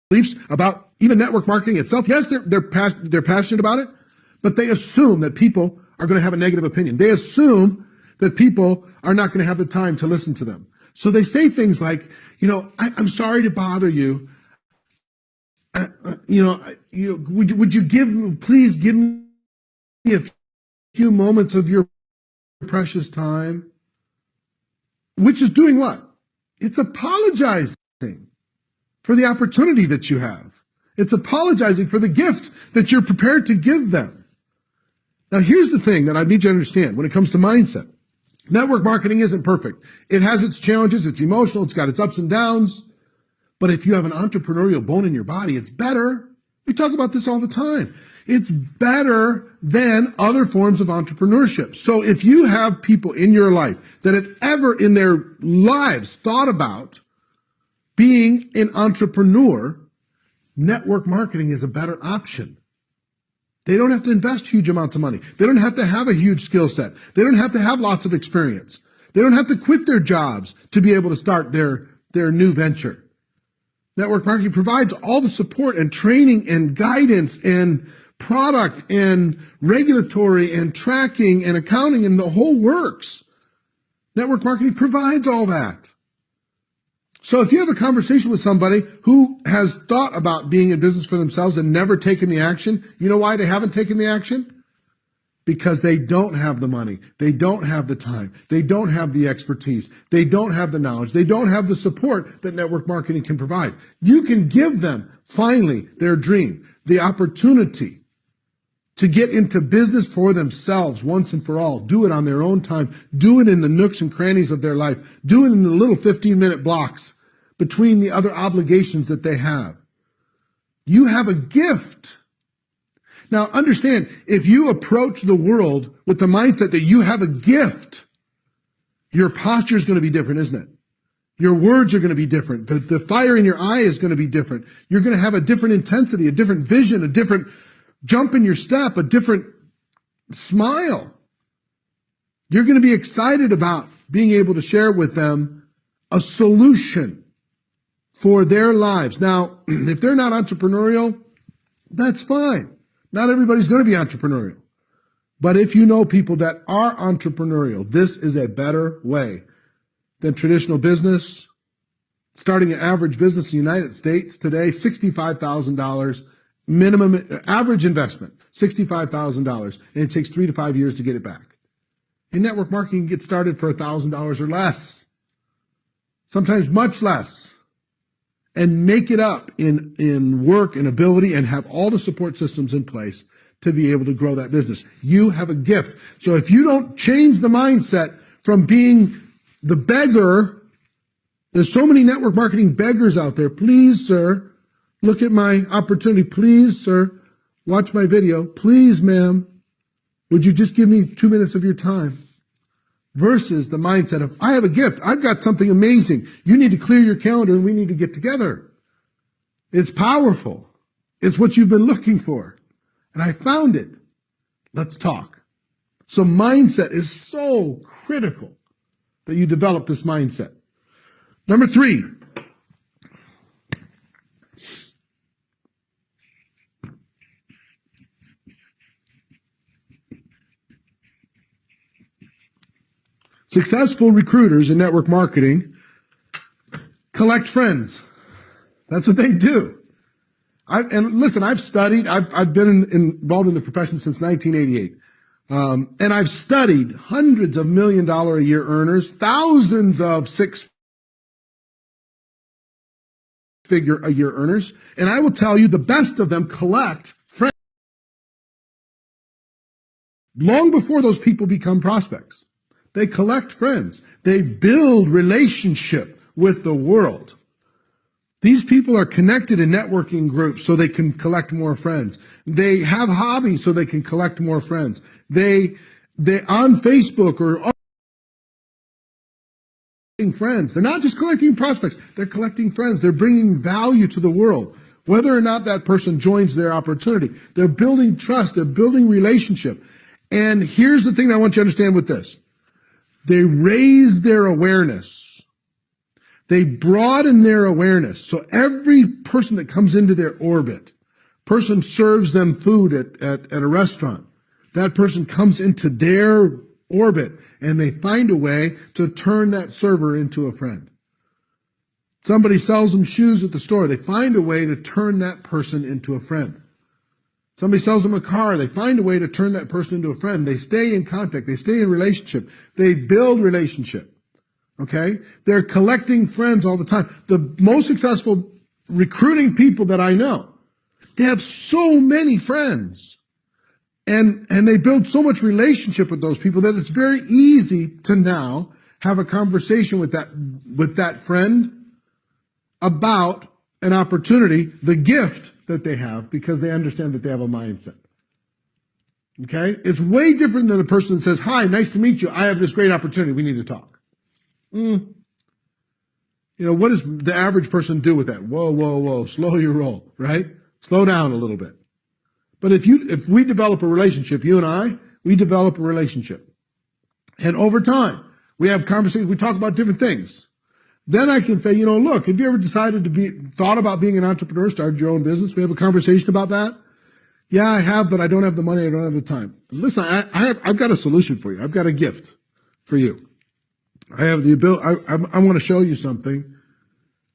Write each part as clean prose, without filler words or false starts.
beliefs about even network marketing itself. Yes, they're passionate about it, but they assume that people are going to have a negative opinion. They assume that people are not going to have the time to listen to them. So they say things like, I'm sorry to bother you. Would you please give me a few moments of your precious time? Which is doing what? It's apologizing for the opportunity that you have. It's apologizing for the gift that you're prepared to give them. Now, here's the thing that I need you to understand when it comes to mindset. Network marketing isn't perfect. It has its challenges. It's emotional. It's got its ups and downs. But if you have an entrepreneurial bone in your body, it's better. We talk about this all the time. It's better than other forms of entrepreneurship. So if you have people in your life that have ever in their lives thought about being an entrepreneur, network marketing is a better option. They don't have to invest huge amounts of money. They don't have to have a huge skill set. They don't have to have lots of experience. They don't have to quit their jobs to be able to start their new venture. Network marketing provides all the support and training and guidance and product and regulatory and tracking and accounting and the whole works. Network marketing provides all that. So if you have a conversation with somebody who has thought about being in business for themselves and never taken the action, you know why they haven't taken the action? Because they don't have the money. They don't have the time. They don't have the expertise. They don't have the knowledge. They don't have the support that network marketing can provide. You can give them, finally, their dream, the opportunity to get into business for themselves once and for all. Do it on their own time. Do it in the nooks and crannies of their life. Do it in the little 15-minute blocks between the other obligations that they have. You have a gift. Now, understand, if you approach the world with the mindset that you have a gift, your posture is going to be different, isn't it? Your words are going to be different. The fire in your eye is going to be different. You're going to have a different intensity, a different vision, a different jump in your step, a different smile. You're going to be excited about being able to share with them a solution for their lives. Now, if they're not entrepreneurial, that's fine. Not everybody's going to be entrepreneurial. But if you know people that are entrepreneurial, this is a better way than traditional business. Starting an average business in the United States today, $65,000 minimum average investment, $65,000, and it takes 3 to 5 years to get it back. In network marketing, you can get started for $1,000 or less, sometimes much less, and make it up in work and ability and have all the support systems in place to be able to grow that business. You have a gift. So if you don't change the mindset from being the beggar, there's so many network marketing beggars out there. Please, sir, look at my opportunity. Please, sir, watch my video. Please, ma'am, would you just give me 2 minutes of your time? Versus the mindset of, I have a gift. I've got something amazing. You need to clear your calendar and we need to get together. It's powerful. It's what you've been looking for. And I found it. Let's talk. So mindset is so critical that you develop this mindset. Number 3. Successful recruiters in network marketing collect friends. That's what they do. I've studied, I've been involved in the profession since 1988. And I've studied hundreds of $1 million a year earners, thousands of 6-figure a year earners. And I will tell you, the best of them collect friends long before those people become prospects. They collect friends. They build relationship with the world. These people are connected in networking groups so they can collect more friends. They have hobbies so they can collect more friends. They on Facebook or friends. They're not just collecting prospects. They're collecting friends. They're bringing value to the world. Whether or not that person joins their opportunity, they're building trust. They're building relationship. And here's the thing that I want you to understand with this. They raise their awareness. They broaden their awareness. So every person that comes into their orbit, person serves them food at a restaurant, that person comes into their orbit and they find a way to turn that server into a friend. Somebody sells them shoes at the store. They find a way to turn that person into a friend. Somebody sells them a car. They find a way to turn that person into a friend. They stay in contact. They stay in relationship. They build relationship. Okay? They're collecting friends all the time. The most successful recruiting people that I know, they have so many friends. And they build so much relationship with those people that it's very easy to now have a conversation with that friend about an opportunity, the gift that they have, because they understand that they have a mindset. Okay? It's way different than a person that says, "Hi, nice to meet you. I have this great opportunity. We need to talk." You know, what does the average person do with that? Whoa, whoa, whoa, slow your roll, right? Slow down a little bit. But if we develop a relationship, you and I, we develop a relationship. And over time, we have conversations, we talk about different things. Then I can say, you know, look, have you ever thought about being an entrepreneur, started your own business? We have a conversation about that. Yeah, I have, but I don't have the money. I don't have the time. Listen, I've got a solution for you. I've got a gift for you. I have the ability, I want to show you something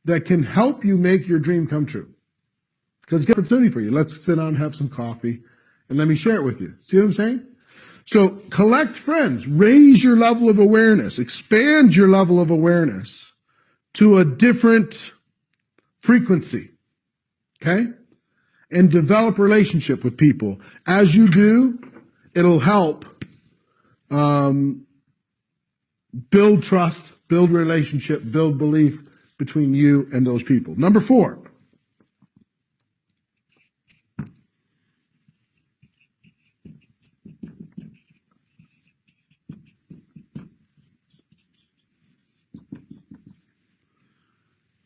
that can help you make your dream come true. Because it's an opportunity for you. Let's sit down and have some coffee and let me share it with you. See what I'm saying? So collect friends, raise your level of awareness, expand your level of awareness to a different frequency. Okay? And develop relationship with people. As you do, it'll help build trust, build relationship, build belief between you and those people. Number 4.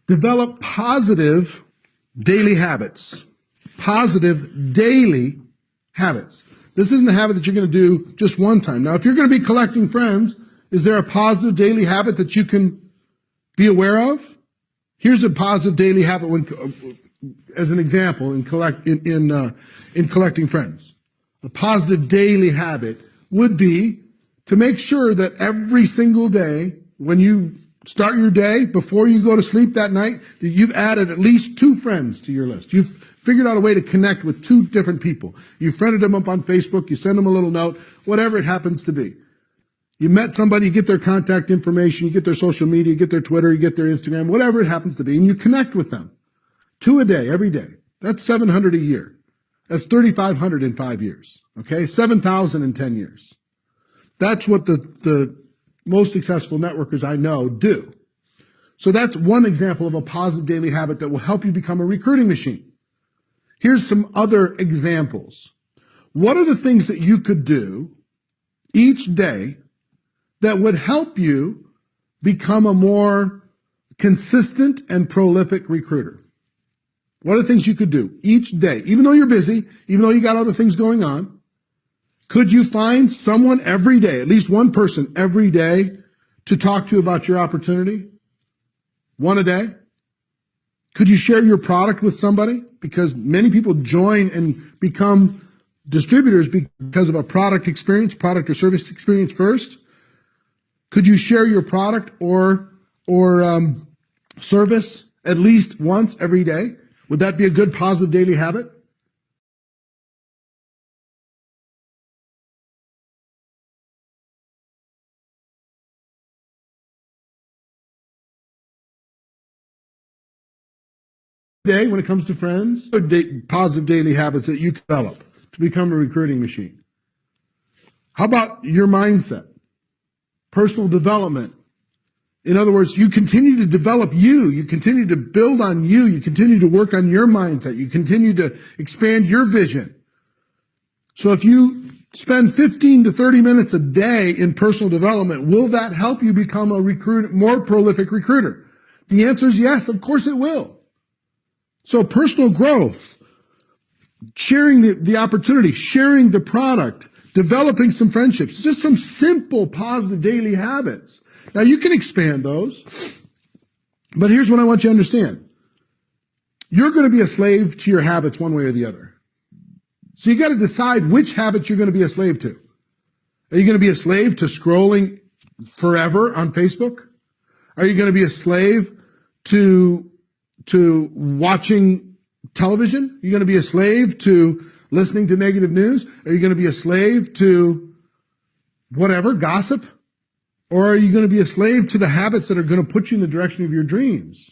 Develop positive daily habits. Positive daily habits. This isn't a habit that you're going to do just one time. Now, if you're going to be collecting friends, is there a positive daily habit that you can be aware of? Here's a positive daily habit as an example in collecting friends. A positive daily habit would be to make sure that every single day when you start your day, before you go to sleep that night, that you've added at least 2 friends to your list. You've figured out a way to connect with 2 different people. You friended them up on Facebook, you send them a little note, whatever it happens to be. You met somebody, you get their contact information, you get their social media, you get their Twitter, you get their Instagram, whatever it happens to be, and you connect with them. 2 a day, every day. That's 700 a year. That's 3,500 in 5 years. Okay? 7,000 in 10 years. That's what the most successful networkers I know do. So that's one example of a positive daily habit that will help you become a recruiting machine. Here's some other examples. What are the things that you could do each day that would help you become a more consistent and prolific recruiter? What are the things you could do each day? Even though you're busy, even though you got other things going on, could you find someone every day, at least one person every day, to talk to you about your opportunity? One a day? Could you share your product with somebody? Because many people join and become distributors because of a product or service experience first. Could you share your product or service at least once every day? Would that be a good positive daily habit? Day when it comes to friends, or positive daily habits that you develop to become a recruiting machine. How about your mindset? Personal development. In other words, you continue to develop you continue to build on you continue to work on your mindset, you continue to expand your vision. So if you spend 15 to 30 minutes a day in personal development, will that help you become a more prolific recruiter? The answer is yes, of course it will. So personal growth, sharing the opportunity, sharing the product, developing some friendships, just some simple positive daily habits. Now you can expand those. But here's what I want you to understand. You're going to be a slave to your habits one way or the other. So you got to decide which habits you're going to be a slave to. Are you going to be a slave to scrolling forever on Facebook? Are you going to be a slave to watching television? Are you going to be a slave to listening to negative news? Are you going to be a slave to whatever, gossip? Or are you going to be a slave to the habits that are going to put you in the direction of your dreams?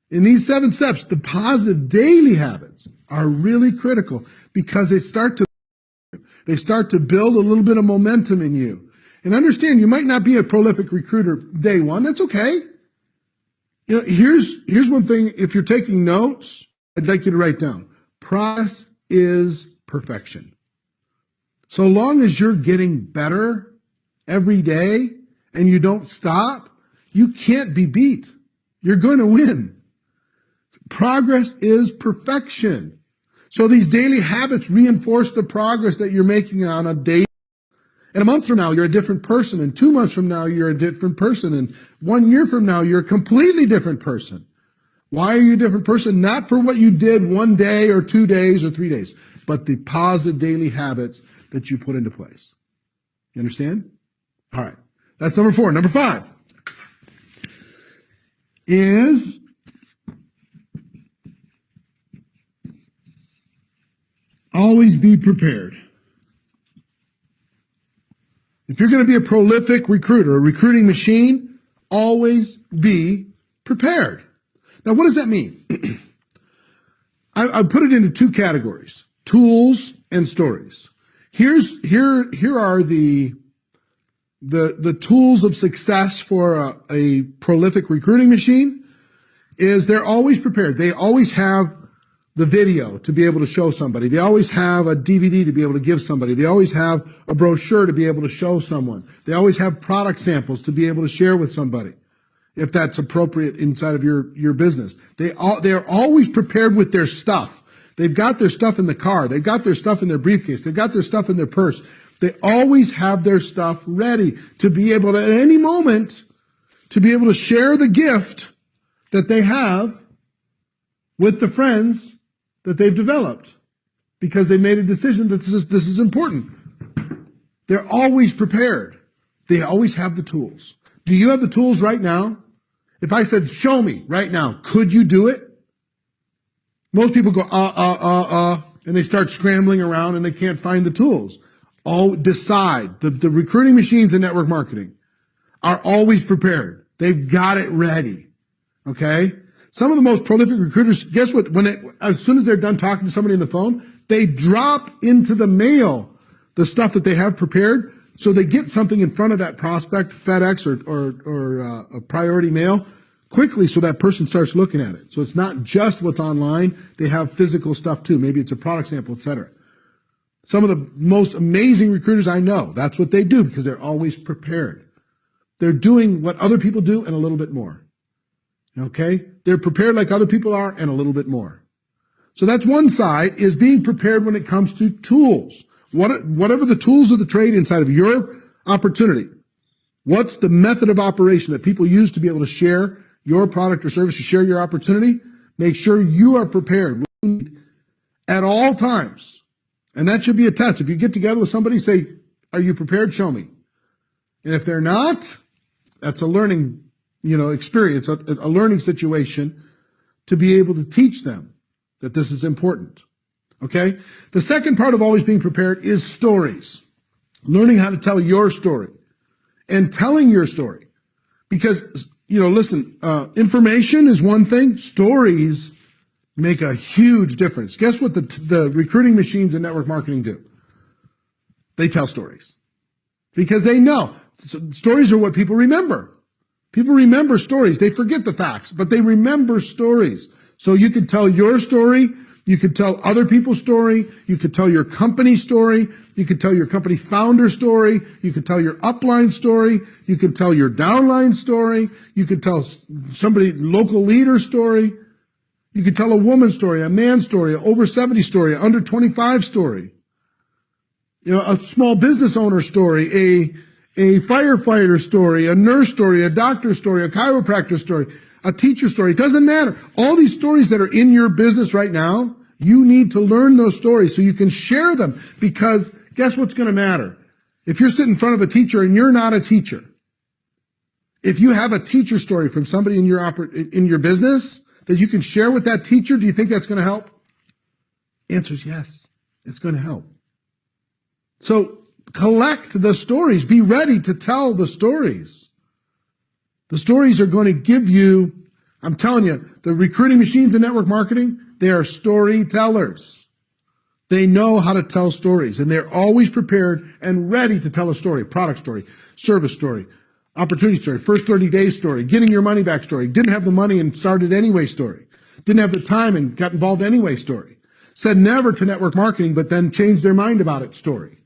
In these 7 steps, the positive daily habits are really critical because they start to build a little bit of momentum in you. And understand, you might not be a prolific recruiter day one. That's okay. You know, here's one thing. If you're taking notes, I'd like you to write down. Progress is perfection. So long as you're getting better every day and you don't stop, you can't be beat. You're going to win. Progress is perfection. So these daily habits reinforce the progress that you're making on a day. And a month from now, you're a different person. And 2 months from now, you're a different person. And 1 year from now, you're a completely different person. Why are you a different person? Not for what you did 1 day or 2 days or 3 days, but the positive daily habits that you put into place. You understand? All right. That's number 4. Number 5 is always be prepared. If you're going to be a prolific recruiter, a recruiting machine, always be prepared. Now, what does that mean? I put it into 2 categories: tools and stories. Here are the tools of success for a prolific recruiting machine. Is they're always prepared. They always have the video to be able to show somebody. They always have a DVD to be able to give somebody. They always have a brochure to be able to show someone. They always have product samples to be able to share with somebody, if that's appropriate inside of your business. They're always prepared with their stuff. They've got their stuff in the car. They've got their stuff in their briefcase. They've got their stuff in their purse. They always have their stuff ready to be able to, at any moment, to be able to share the gift that they have with the friends that they've developed, because they made a decision that this is important. They're always prepared. They always have the tools. Do you have the tools right now? If I said, show me right now, could you do it? Most people go, and they start scrambling around and they can't find the tools. Decide. The recruiting machines and network marketing are always prepared. They've got it ready. Okay? Some of the most prolific recruiters, guess what? As soon as they're done talking to somebody on the phone, they drop into the mail the stuff that they have prepared, so they get something in front of that prospect, FedEx or a priority mail, quickly, so that person starts looking at it. So it's not just what's online; they have physical stuff too. Maybe it's a product sample, etc. Some of the most amazing recruiters I know, that's what they do, because they're always prepared. They're doing what other people do and a little bit more. Okay? They're prepared like other people are and a little bit more. So that's one side, is being prepared when it comes to tools. Whatever the tools of the trade inside of your opportunity, what's the method of operation that people use to be able to share your product or service, to share your opportunity? Make sure you are prepared at all times. And that should be a test. If you get together with somebody, say, are you prepared? Show me. And if they're not, that's a learning experience, a learning situation to be able to teach them that this is important. Okay? The second part of always being prepared is stories. Learning how to tell your story and telling your story. Because, listen, information is one thing. Stories make a huge difference. Guess what the recruiting machines and network marketing do? They tell stories. Because they know. Stories are what people remember. People remember stories. They forget the facts, but they remember stories. So you could tell your story. You could tell other people's story. You could tell your company story. You could tell your company founder story. You could tell your upline story. You could tell your downline story. You could tell somebody, local leader story. You could tell a woman's story, a man's story, an over 70 story, an under 25 story. A small business owner story, a firefighter story, a nurse story, a doctor story, a chiropractor story. a teacher story. It doesn't matter. All these stories that are in your business right now, you need to learn those stories so you can share them, because guess what's going to matter? If you're sitting in front of a teacher and you're not a teacher, if you have a teacher story from somebody in your business that you can share with that teacher, do you think that's going to help? Answer is yes, it's going to help. So collect the stories. Be ready to tell the stories. The stories are going to give you, I'm telling you, the recruiting machines in network marketing, they are storytellers. They know how to tell stories, and they're always prepared and ready to tell a story, product story, service story, opportunity story, first 30 days story, getting your money back story, didn't have the money and started anyway story, didn't have the time and got involved anyway story, said never to network marketing but then changed their mind about it story.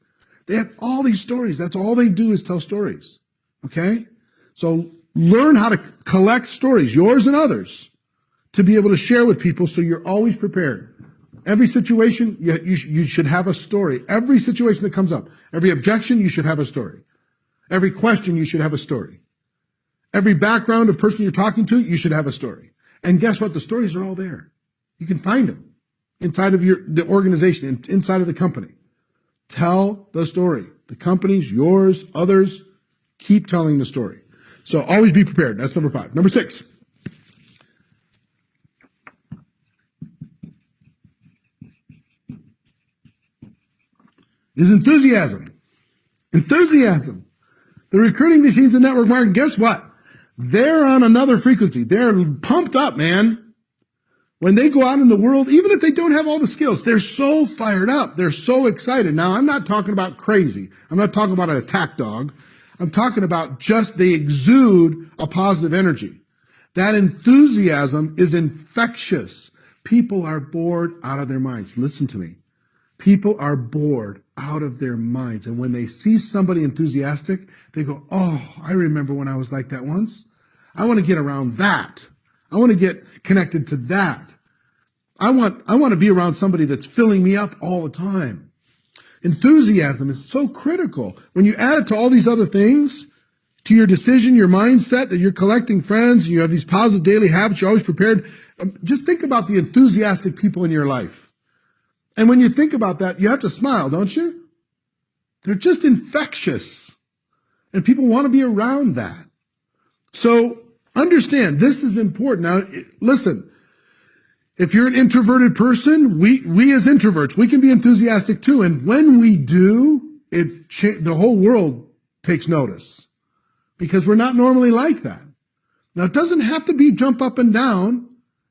They have all these stories. That's all they do is tell stories. Okay? So learn how to collect stories, yours and others, to be able to share with people so you're always prepared. Every situation, you should have a story. Every situation that comes up, every objection, you should have a story. Every question, you should have a story. Every background of person you're talking to, you should have a story. And guess what? The stories are all there. You can find them inside of the organization, inside of the company. Tell the story. The company's, yours, others, keep telling the story. So always be prepared. That's number 5. Number 6. Is enthusiasm. Enthusiasm. The recruiting machines and network marketing, guess what? They're on another frequency. They're pumped up, man. When they go out in the world, even if they don't have all the skills, they're so fired up. They're so excited. Now, I'm not talking about crazy. I'm not talking about an attack dog. I'm talking about just they exude a positive energy. That enthusiasm is infectious. People are bored out of their minds. Listen to me. People are bored out of their minds. And when they see somebody enthusiastic, they go, oh, I remember when I was like that once. I want to get around that. I want to get connected to that. I want to be around somebody that's filling me up all the time. Enthusiasm is so critical. When you add it to all these other things, to your decision, your mindset, that you're collecting friends, you have these positive daily habits, you're always prepared. Just think about the enthusiastic people in your life. And when you think about that, you have to smile, don't you? They're just infectious. And people want to be around that. So understand, this is important. Now, listen, if you're an introverted person, we as introverts, we can be enthusiastic too. And when we do, the whole world takes notice because we're not normally like that. Now, it doesn't have to be jump up and down.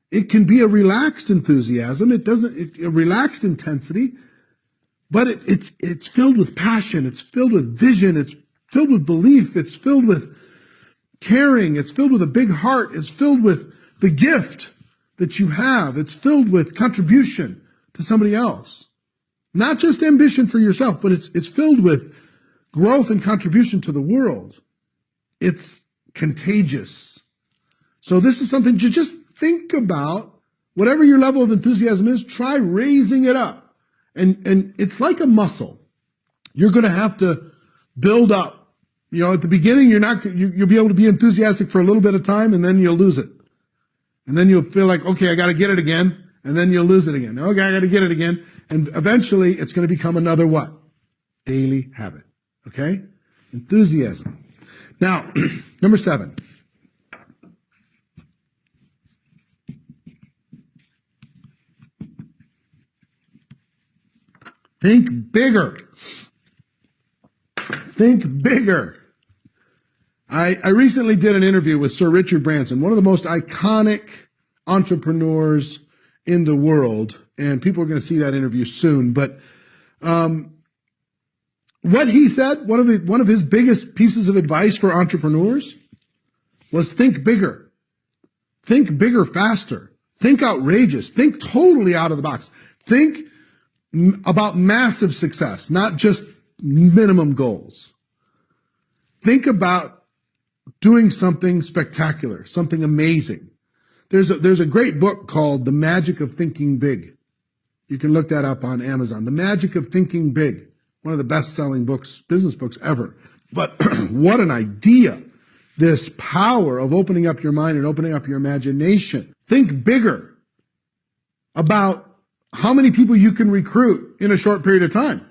It can be a relaxed enthusiasm. A relaxed intensity, but it's filled with passion. It's filled with vision. It's filled with belief. It's filled with caring. It's filled with a big heart. It's filled with the gift that you have. It's filled with contribution to somebody else. Not just ambition for yourself, but it's filled with growth and contribution to the world. It's contagious. So this is something to just think about. Whatever your level of enthusiasm is, try raising it up. And it's like a muscle. You're going to have to build up. You know, at the beginning, you'll be able to be enthusiastic for a little bit of time, and then you'll lose it. And then you'll feel like, okay, I got to get it again. And then you'll lose it again. Okay, I got to get it again. And eventually it's going to become another what? Daily habit. Okay? Enthusiasm. Now, number 7. Think bigger. Think bigger. I recently did an interview with Sir Richard Branson, one of the most iconic entrepreneurs in the world, and people are going to see that interview soon. But what he said, one of his biggest pieces of advice for entrepreneurs was think bigger. Think bigger faster. Think outrageous. Think totally out of the box. Think about massive success, not just minimum goals. Think about doing something spectacular, something amazing. There's a great book called The Magic of Thinking Big. You can look that up on Amazon. The Magic of Thinking Big, one of the best-selling books, business books ever. But what an idea this power of opening up your mind and opening up your imagination. Think bigger about how many people you can recruit in a short period of time.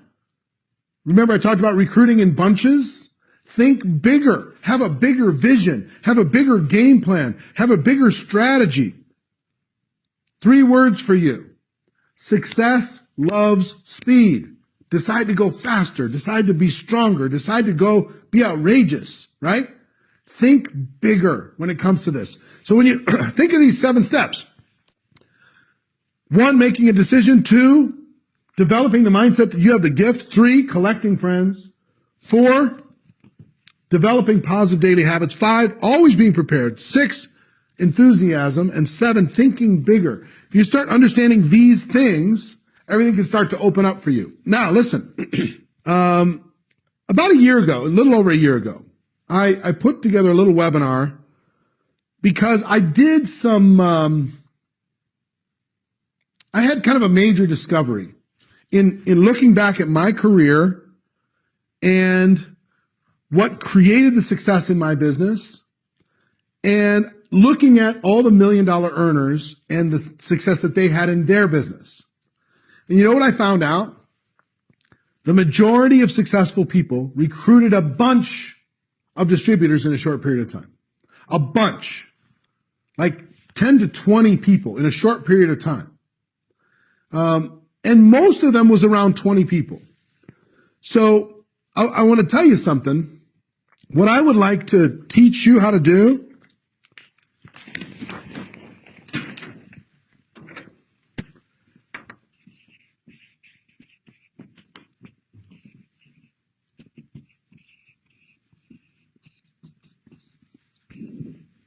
Remember, I talked about recruiting in bunches? Think bigger. Have a bigger vision. Have a bigger game plan. Have a bigger strategy. 3 words for you. Success loves speed. Decide to go faster. Decide to be stronger. Decide to go be outrageous, right? Think bigger when it comes to this. So when you think of these 7 steps, 1, making a decision. 2, developing the mindset that you have the gift. 3, collecting friends. 4, developing positive daily habits. 5, always being prepared. 6, enthusiasm. And 7, thinking bigger. If you start understanding these things, everything can start to open up for you. Now, listen, about a year ago, a little over a year ago, I put together a little webinar because I did some, I had kind of a major discovery in looking back at my career and what created the success in my business and looking at all the $1 million earners and the success that they had in their business. And you know what I found out? The majority of successful people recruited a bunch of distributors in a short period of time. A bunch. Like 10 to 20 people in a short period of time. And most of them was around 20 people. So I want to tell you something. What I would like to teach you how to do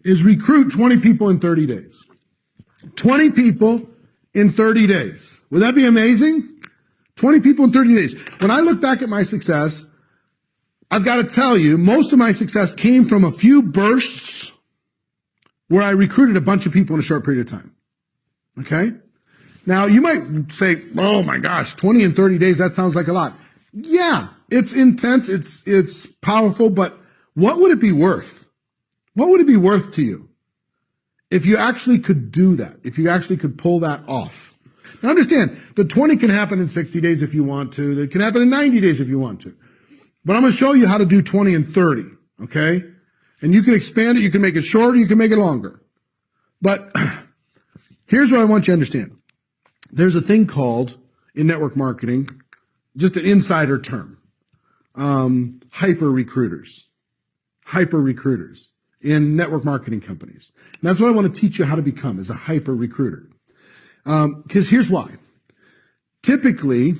is recruit 20 people in 30 days. 20 people in 30 days. Would that be amazing? 20 people in 30 days. When I look back at my success, I've got to tell you, most of my success came from a few bursts where I recruited a bunch of people in a short period of time. Okay? Now, you might say, oh my gosh, 20 in 30 days, that sounds like a lot. Yeah, it's intense, it's powerful, but what would it be worth? What would it be worth to you if you actually could do that, if you actually could pull that off? Now understand, the 20 can happen in 60 days if you want to. It can happen in 90 days if you want to. But I'm going to show you how to do 20 and 30, okay? And you can expand it, you can make it shorter, you can make it longer. But here's what I want you to understand. There's a thing called, in network marketing, just an insider term, hyper recruiters in network marketing companies. And that's what I want to teach you how to become, is a hyper recruiter. Because here's why. Typically,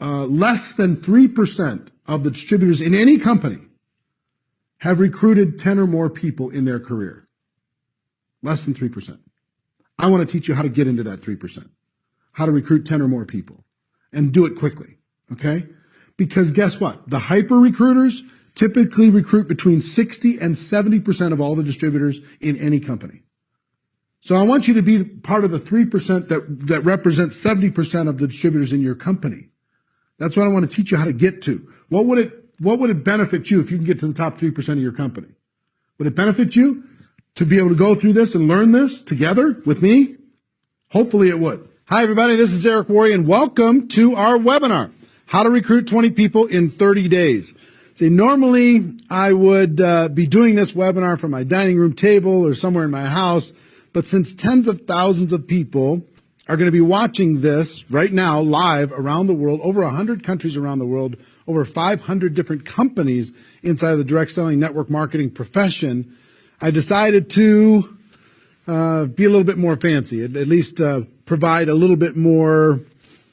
less than 3% of the distributors in any company have recruited 10 or more people in their career. Less than 3%. I want to teach you how to get into that 3%, how to recruit 10 or more people and do it quickly. Okay? Because guess what? The hyper recruiters typically recruit between 60 and 70% of all the distributors in any company. So I want you to be part of the 3% that represents 70% of the distributors in your company. That's what I want to teach you how to get to. What would it benefit you if you can get to the top 3% of your company? Would it benefit you to be able to go through this and learn this together with me? Hopefully it would. Hi everybody, this is Eric Worre and welcome to our webinar, How to Recruit 20 People in 30 Days. See, normally I would be doing this webinar from my dining room table or somewhere in my house, but since tens of thousands of people are going to be watching this right now live around the world, over 100 countries around the world, over 500 different companies inside of the direct selling network marketing profession, I decided to be a little bit more fancy, at least provide a little bit more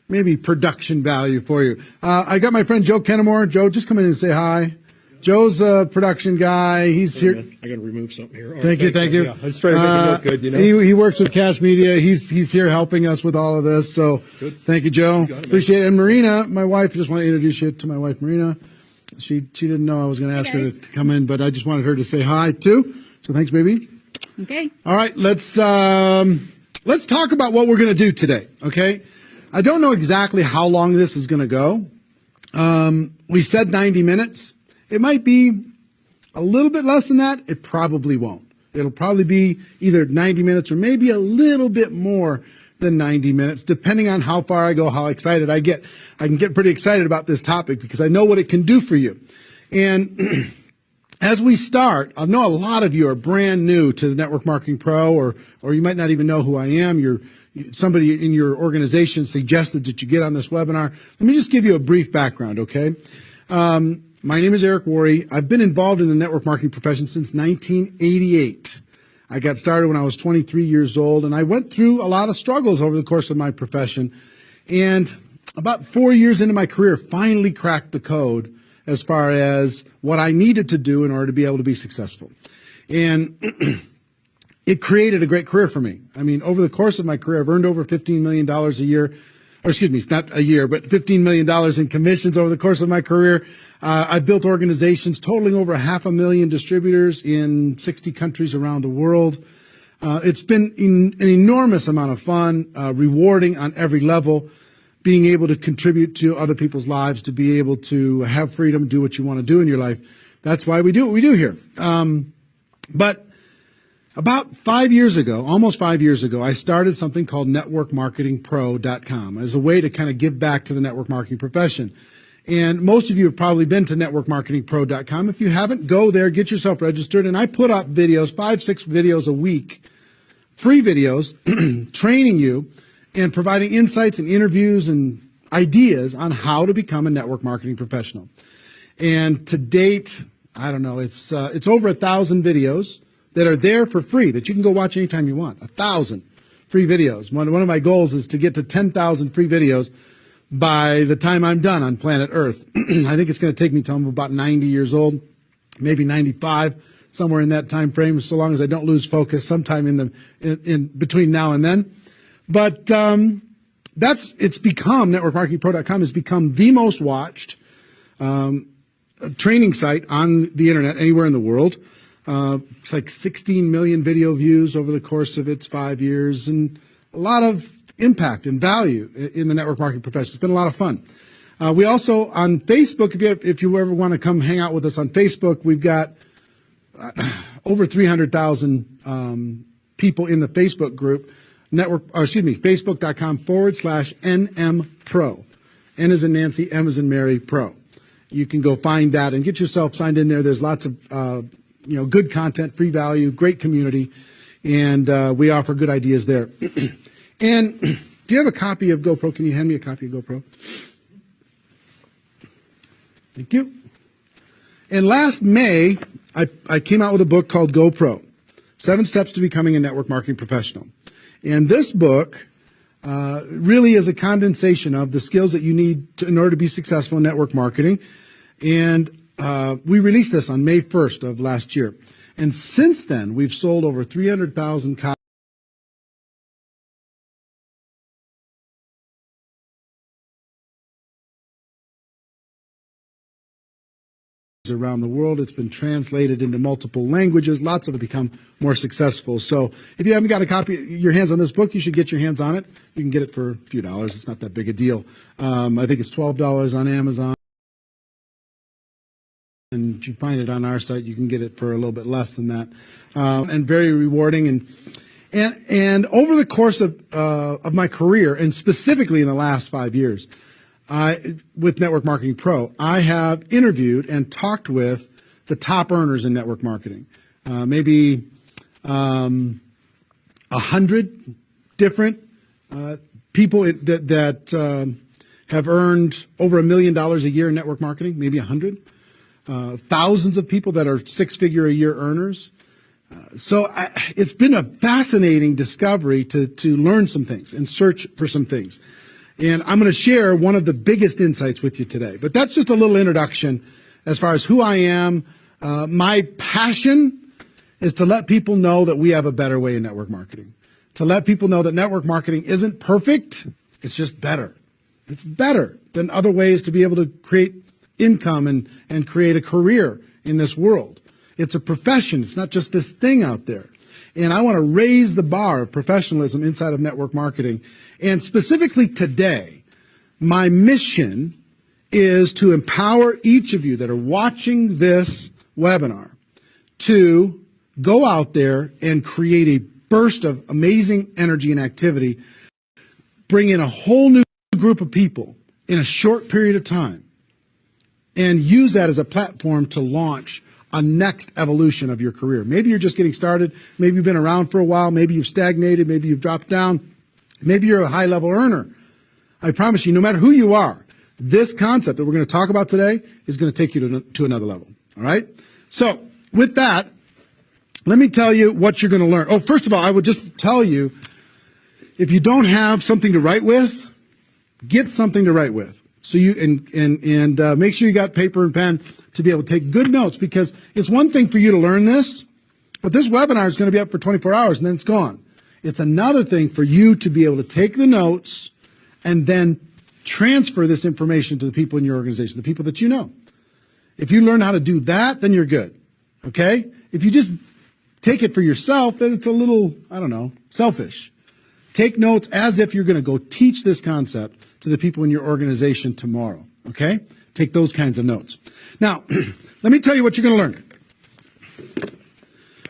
maybe production value for you. I got my friend Joe Kennemore. Joe, just come in and say hi. Joe's a production guy. He's here. I got to remove something here. Thank you. Yeah, I was trying to make it look good, you know. He works with Cash Media. He's here helping us with all of this. So good. Thank you, Joe. Appreciate it. And Marina, my wife, just want to introduce you to my wife, Marina. She didn't know I was going to ask her to come in, but I just wanted her to say hi too. So thanks, baby. Okay. All right, let's talk about what we're going to do today. Okay. I don't know exactly how long this is going to go. We said 90 minutes. It might be A little bit less than that, it probably won't. It'll probably be either 90 minutes or maybe a little bit more than 90 minutes, depending on how far I go, how excited I get. I can get pretty excited about this topic because I know what it can do for you. And as we start, I know a lot of you are brand new to the Network Marketing Pro, or you might not even know who I am. Somebody in your organization suggested that you get on this webinar. Let me just give you a brief background, okay? My name is Eric Worre. I've been involved in the network marketing profession since 1988. I got started when I was 23 years old, and I went through a lot of struggles over the course of my profession. And about 4 years into my career, finally cracked the code as far as what I needed to do in order to be able to be successful. And it created a great career for me. I mean, over the course of my career, I've earned over $15 million a year. Or excuse me, not a year, but $15 million in commissions over the course of my career. I've built organizations totaling over 500,000 distributors in 60 countries around the world. It's been an enormous amount of fun, rewarding on every level, being able to contribute to other people's lives, to be able to have freedom, do what you want to do in your life. That's why we do what we do here. But about 5 years ago, almost 5 years ago, I started something called networkmarketingpro.com as a way to kind of give back to the network marketing profession. And most of you have probably been to networkmarketingpro.com. If you haven't, go there, get yourself registered. And I put up videos, 5-6 videos a week, free videos, training you and providing insights and interviews and ideas on how to become a network marketing professional. And to date, I don't know, it's over 1,000 videos that are there for free that you can go watch anytime you want. 1,000 free videos. One of my goals is to get to 10,000 free videos by the time I'm done on planet Earth. I think it's going to take me till I'm about 90 years old, maybe 95, somewhere in that time frame, so long as I don't lose focus sometime in between now and then. But it's become, networkmarketingpro.com has become the most watched training site on the internet anywhere in the world. It's like 16 million video views over the course of its 5 years, and a lot of impact and value in the network marketing profession. It's been a lot of fun. We also, on Facebook, if you ever want to come hang out with us on Facebook, we've got over 300,000 people in the Facebook group, facebook.com/NM-Pro. N as in Nancy, M as in Mary, Pro. You can go find that and get yourself signed in there. There's lots of good content, free value, great community, and we offer good ideas there. And do you have a copy of GoPro? Can you hand me a copy of GoPro? Thank you. And last May, I came out with a book called GoPro, 7 Steps to Becoming a Network Marketing Professional. And this book really is a condensation of the skills that you need in order to be successful in network marketing. And we released this on May 1st of last year. And since then, we've sold over 300,000 copies around the world. It's been translated into multiple languages. Lots of it become more successful. So if you haven't got a copy, your hands on this book, you should get your hands on it. You can get it for a few dollars. It's not that big a deal. I think it's $12 on Amazon. And if you find it on our site, you can get it for a little bit less than that. And very rewarding. And over the course of my career, and specifically in the last 5 years, with Network Marketing Pro, I have interviewed and talked with the top earners in network marketing. Maybe 100 different people that have earned over $1 million a year in network marketing, maybe 100. Thousands of people that are 6-figure a year earners. So it's been a fascinating discovery to learn some things and search for some things. And I'm going to share one of the biggest insights with you today. But that's just a little introduction as far as who I am. My passion is to let people know that we have a better way in network marketing. To let people know that network marketing isn't perfect. It's just better. It's better than other ways to be able to create income and create a career in this world. It's a profession. It's not just this thing out there. And I want to raise the bar of professionalism inside of network marketing. And specifically today, my mission is to empower each of you that are watching this webinar to go out there and create a burst of amazing energy and activity, bring in a whole new group of people in a short period of time, and use that as a platform to launch a next evolution of your career. Maybe you're just getting started. Maybe you've been around for a while. Maybe you've stagnated. Maybe you've dropped down. Maybe you're a high-level earner. I promise you, no matter who you are, this concept that we're going to talk about today is going to take you to another level. All right? So with that, let me tell you what you're going to learn. Oh, first of all, I would just tell you, if you don't have something to write with, get something to write with. So you and make sure you got paper and pen to be able to take good notes, because it's one thing for you to learn this, but this webinar is going to be up for 24 hours and then it's gone. It's another thing for you to be able to take the notes and then transfer this information to the people in your organization, the people that you know. If you learn how to do that, then you're good. Okay? If you just take it for yourself, then it's a little, I don't know, selfish. Take notes as if you're going to go teach this concept to the people in your organization tomorrow. Okay? Take those kinds of notes. Now, let me tell you what you're going to learn.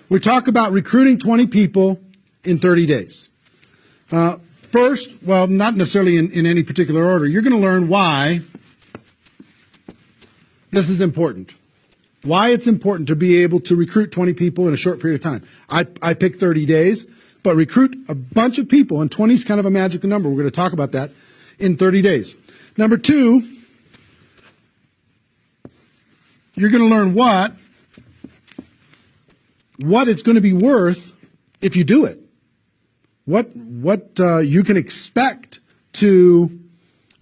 We talk about recruiting 20 people in 30 days. First, well, not necessarily in any particular order, you're going to learn why this is important. Why it's important to be able to recruit 20 people in a short period of time. I picked 30 days, but recruit a bunch of people, and 20 is kind of a magical number. We're going to talk about that in 30 days. Number two, you're going to learn what it's going to be worth if you do it. What you can expect to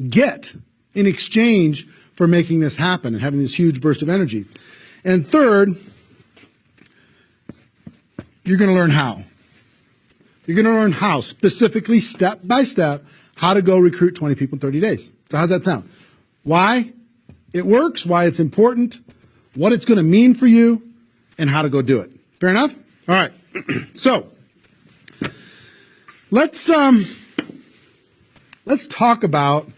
get in exchange for making this happen and having this huge burst of energy. And third, you're going to learn how. You're going to learn how, specifically, step by step, how to go recruit 20 people in 30 days. So how's that sound? Why it works, why it's important, what it's going to mean for you, and how to go do it. Fair enough? All right. So let's talk about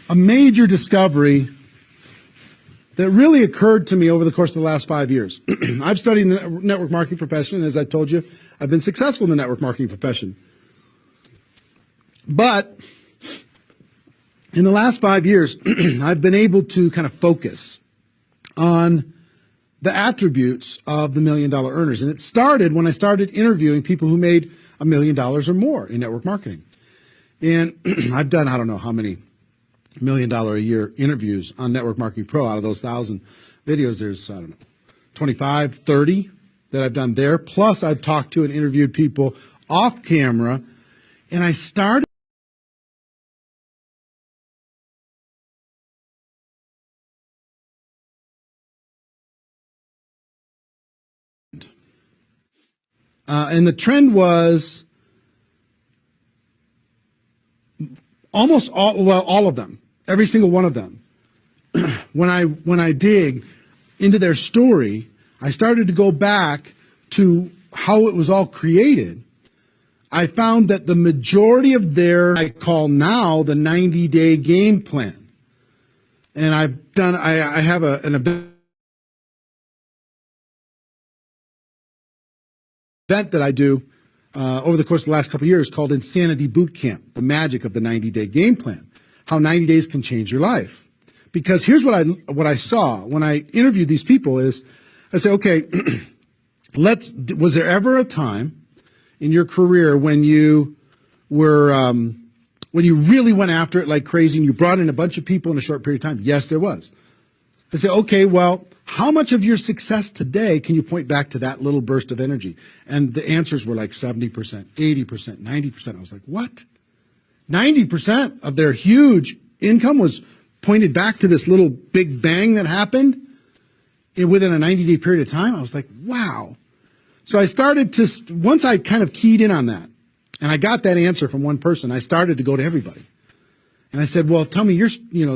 a major discovery that really occurred to me over the course of the last 5 years. I've studied the network marketing profession, and as I told you, I've been successful in the network marketing profession. But in the last 5 years, I've been able to kind of focus on the attributes of the $1 million earners. And it started when I started interviewing people who made $1 million or more in network marketing. And I've done, I don't know how many $1 million a year interviews on Network Marketing Pro. Out of those 1,000 videos, there's, I don't know, 25, 30 that I've done there. Plus, I've talked to and interviewed people off camera. And I started and the trend was almost all of them, every single one of them. When I dig into their story, I started to go back to how it was all created. I found that the majority of their, I call now the 90-day game plan. And I have an event that I do over the course of the last couple of years called Insanity Boot Camp, the magic of the 90-day game plan, how 90 days can change your life. Because here's what I saw when I interviewed these people is, I said, okay, was there ever a time in your career when you were, when you really went after it like crazy and you brought in a bunch of people in a short period of time? Yes, there was. I said, okay, well, how much of your success today can you point back to that little burst of energy? And the answers were like 70%, 80%, 90%. I was like, what? 90% of their huge income was pointed back to this little big bang that happened within a 90-day period of time. I was like, wow. So I started to, once I kind of keyed in on that, and I got that answer from one person, I started to go to everybody. And I said, well, tell me your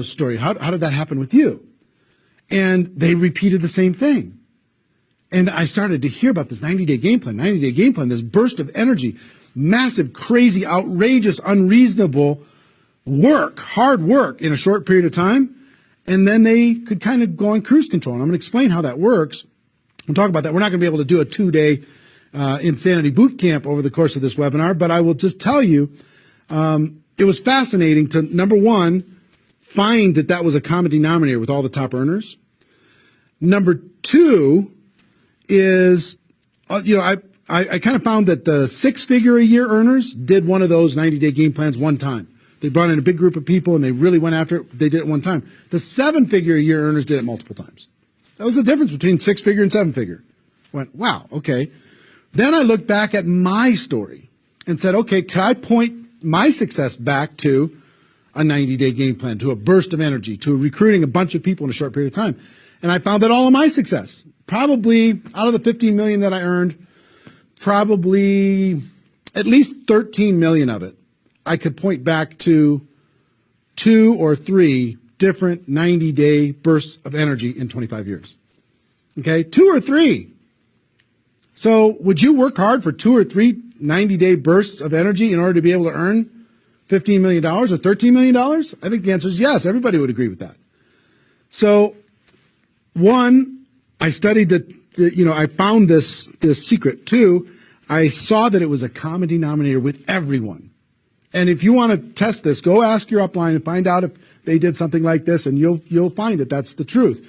story. How did that happen with you? And they repeated the same thing. And I started to hear about this 90-day game plan, this burst of energy, massive, crazy, outrageous, unreasonable work, hard work in a short period of time. and then they could kind of go on cruise control. And I'm going to explain how that works. We'll talk about that. We're not going to be able to do a 2-day insanity boot camp over the course of this webinar, but I will just tell you, it was fascinating to, number one, find that was a common denominator with all the top earners. Number two is, I kind of found that the 6-figure-a-year earners did one of those 90-day game plans one time. They brought in a big group of people and they really went after it. They did it one time. The 7-figure-a-year earners did it multiple times. That was the difference between 6-figure and 7-figure. Went, wow, okay. Then I looked back at my story and said, okay, can I point my success back to a 90-day game plan, to a burst of energy, to recruiting a bunch of people in a short period of time? And I found that all of my success, probably out of the 15 million that I earned, probably at least 13 million of it, I could point back to 2 or 3 different 90-day bursts of energy in 25 years. Okay, 2 or 3. So would you work hard for 2 or 3 90-day bursts of energy in order to be able to earn $15 million or $13 million? I think the answer is yes. Everybody would agree with that. So, one, I studied I found this secret. 2, I saw that it was a common denominator with everyone. And if you want to test this, go ask your upline and find out if they did something like this, and you'll find that that's the truth.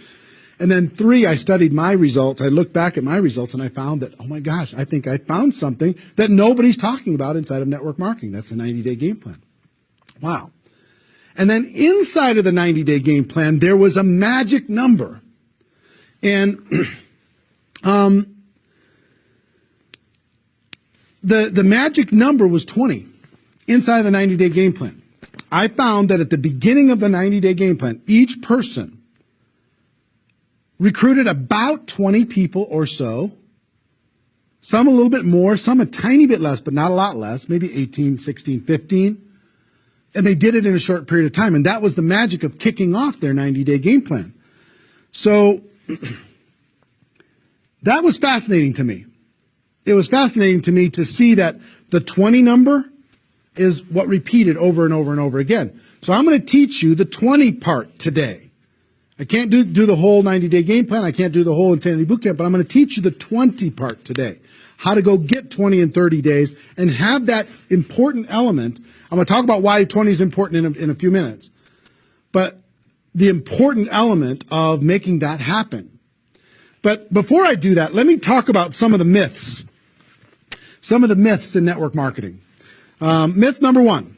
And then 3, I studied my results. I looked back at my results and I found that, oh my gosh, I think I found something that nobody's talking about inside of network marketing. That's the 90-day game plan. Wow. And then inside of the 90-day game plan, there was a magic number. And the magic number was 20 inside of the 90-day game plan. I found that at the beginning of the 90-day game plan, each person recruited about 20 people or so, some a little bit more, some a tiny bit less, but not a lot less, maybe 18, 16, 15. And they did it in a short period of time. And that was the magic of kicking off their 90-day game plan. So that was fascinating to me. It was fascinating to me to see that the 20 number is what repeated over and over and over again. So I'm going to teach you the 20 part today. I can't do the whole 90-day game plan. I can't do the whole Insanity Bootcamp, but I'm going to teach you the 20 part today. How to go get 20 in 30 days and have that important element. I'm going to talk about why 20 is important in a few minutes. But the important element of making that happen. But before I do that, let me talk about some of the myths. Some of the myths in network marketing. Myth number 1.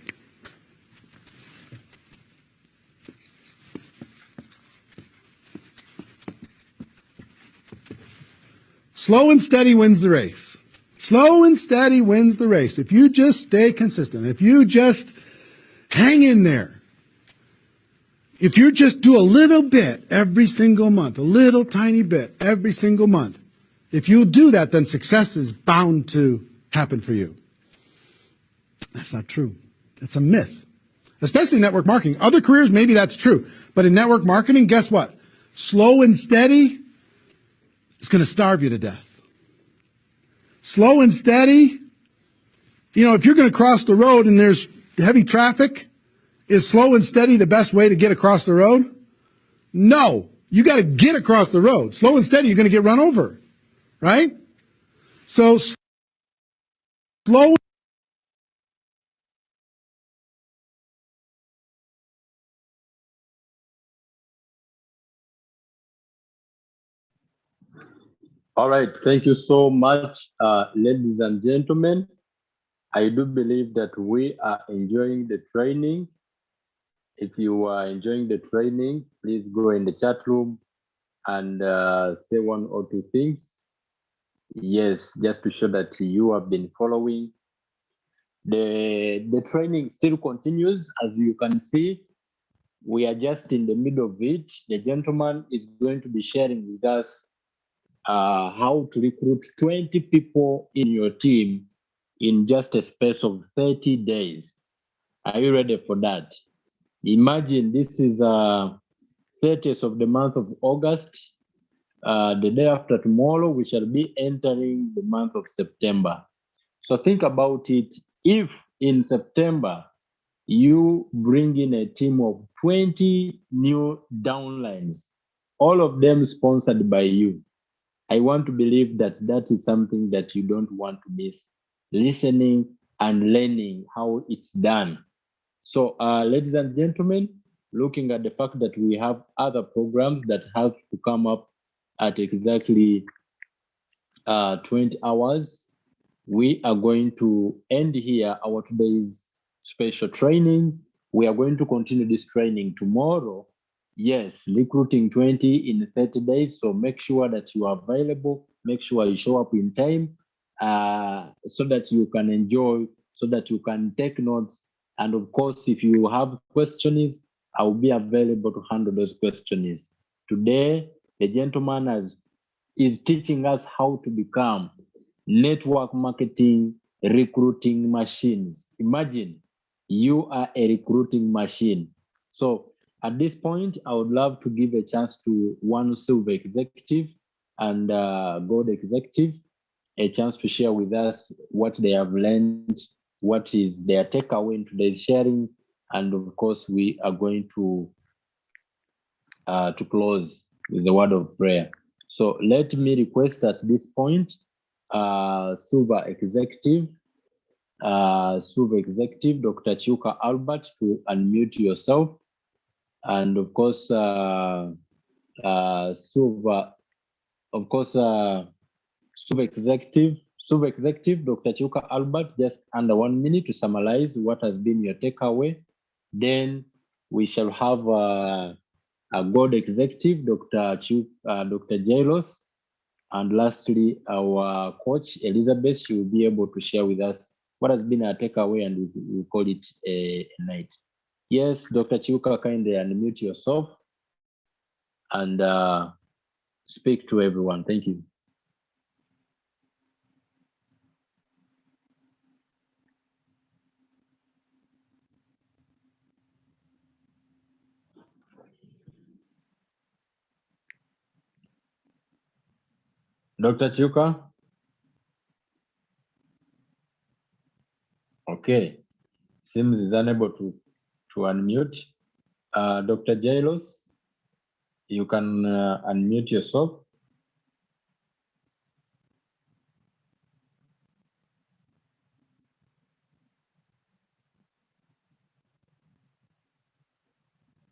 Slow and steady wins the race. Slow and steady wins the race. If you just stay consistent, if you just hang in there, if you just do a little bit every single month, a little tiny bit every single month, if you do that, then success is bound to happen for you. That's not true. It's a myth, especially network marketing. Other careers, maybe that's true. But in network marketing, guess what? Slow and steady is going to starve you to death. Slow and steady, if you're going to cross the road and there's heavy traffic, is slow and steady the best way to get across the road? No. You got to get across the road. Slow and steady, you're going to get run over, right? So slow. All right, thank you so much, ladies and gentlemen. I do believe that we are enjoying the training. If you are enjoying the training, please go in the chat room and say 1 or 2 things. Yes, just to show that you have been following. The training still continues. As you can see, we are just in the middle of it. The gentleman is going to be sharing with us how to recruit 20 people in your team in just a space of 30 days. Are you ready for that? Imagine this is 30th of the month of August. The day after tomorrow, we shall be entering the month of September. So think about it. If in September, you bring in a team of 20 new downlines, all of them sponsored by you. I want to believe that that is something that you don't want to miss, listening and learning how it's done. So, ladies and gentlemen, looking at the fact that we have other programs that have to come up at exactly 20 hours, we are going to end here our today's special training. We are going to continue this training tomorrow. Yes, recruiting 20 in 30 days. So make sure that you are available. Make sure you show up in time so that you can enjoy, so that you can take notes. And of course, if you have questions, I will be available to handle those questions. Today, the gentleman is teaching us how to become network marketing recruiting machines. Imagine you are a recruiting machine. So at this point, I would love to give a chance to one silver executive and gold executive, a chance to share with us what they have learned, what is their takeaway in today's sharing, and of course, we are going to close with a word of prayer. So let me request at this point, Silver Executive, Dr. Chiuka Albert, to unmute yourself. And of course, Silver Executive, Dr. Chiuka Albert, just under 1 minute to summarize what has been your takeaway. Then we shall have a Gold Executive, Dr. Jailos, and lastly, our coach, Elizabeth. She will be able to share with us what has been our takeaway, and we'll call it a night. Yes, Dr. Chiuka, kindly unmute yourself and speak to everyone. Thank you. Dr. Chiuka? Okay. Seems is unable to unmute. Dr. Jailos, you can unmute yourself.